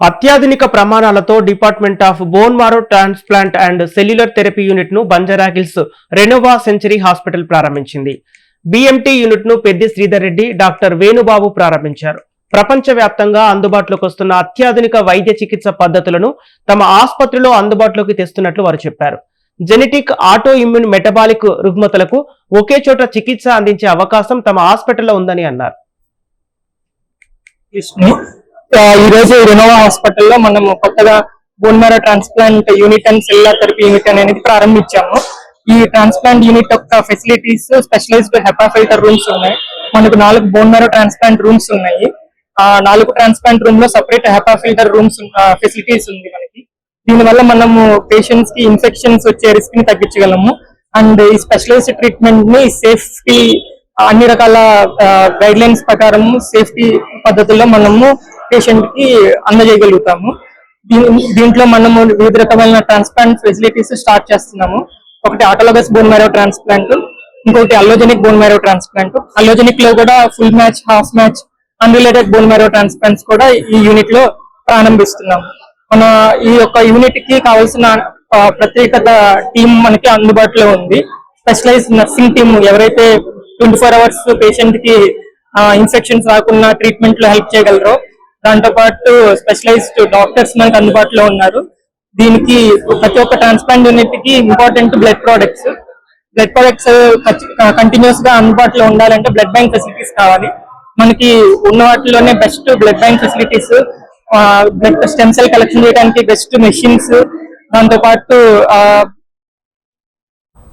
అత్యాధునిక ప్రమాణాలతో department of bone మారో transplant and cellular therapy unit ను బంజారాహిల్స్ రెనోవా సెంచరీ హాస్పిటల్ ప్రారంభించింది. బిఎంటీ యూనిట్ ను పెద్ది శ్రీధర్ రెడ్డి, డాక్టర్ వేణుబాబు ప్రారంభించారు. ప్రపంచవ్యాప్తంగా అందుబాటులోకి వస్తున్న అత్యాధునిక వైద్య చికిత్స పద్ధతులను తమ ఆసుపత్రిలో అందుబాటులోకి తెస్తున్నట్లు వారు చెప్పారు. జెనెటిక్, ఆటో ఇమ్యూన్, మెటబాలిక్ రుగ్మతలకు ఒకే చోట చికిత్స అందించే అవకాశం తమ హాస్పిటల్లో ఉందని అన్నారు. ఈ రోజు రెనోవా హాస్పిటల్లో మనము కొత్తగా bone marrow transplant unit and cellular therapy unit అనేది ప్రారంభించాము. ఈ ట్రాన్స్ప్లాంట్ యూనిట్ యొక్క facilities specialized HEPA filter rooms ఉన్నాయి. మనకు 4 బోన్ మ్యారో ట్రాన్స్ప్లాంట్ రూమ్స్ ఉన్నాయి. 4 ట్రాన్స్ప్లాంట్ రూమ్ లో separate HEPA filter rooms facilities ఉంది మనకి. దీనివల్ల మనము పేషెంట్స్ కి ఇన్ఫెక్షన్స్ వచ్చే రిస్క్ ని తగ్గించగలము. అండ్ ఈ స్పెషలైజ్డ్ ట్రీట్మెంట్ ని సేఫ్టీ అన్ని రకాల గైడ్ లైన్స్ ప్రకారం సేఫ్టీ పద్ధతుల్లో మనము పేషెంట్ కి అందజేయగలుగుతాము. దీంట్లో మనము వివిధ రకమైన ట్రాన్స్ప్లాంట్ ఫెసిలిటీస్ స్టార్ట్ చేస్తున్నాము. ఒకటి ఆటోలోగస్ బోన్ మ్యారో ట్రాన్స్ప్లాంట్, ఇంకొకటి allogeneic bone marrow transplant. Allogeneic లో కూడా full match, half match, unrelated bone marrow transplants కూడా ఈ యూనిట్ లో ప్రారంభిస్తున్నాము. మన ఈ యొక్క యూనిట్ కి కావాల్సిన ప్రత్యేకత టీం మనకి అందుబాటులో ఉంది. స్పెషలైజ్ నర్సింగ్ టీమ్ ఎవరైతే 24 hours పేషెంట్ కి ఇన్ఫెక్షన్స్ రాకుండా ట్రీట్మెంట్ లో హెల్ప్ చేయగలరో, దాంతో పాటు స్పెషలైజ్డ్ డాక్టర్స్ మనకి అందుబాటులో ఉన్నారు. దీనికి ప్రతి ఒక్క ట్రాన్స్ప్లాంట్ యూనిట్ కి ఇంపార్టెంట్ బ్లడ్ ప్రొడక్ట్స్ కంటిన్యూస్ గా అందుబాటులో ఉండాలంటే బ్లడ్ బ్యాంక్ ఫెసిలిటీస్ కావాలి. మనకి ఉన్న వాటిలోనే best blood bank facilities, blood stem cell collection చేయడానికి బెస్ట్ మెషిన్స్, దాంతో పాటు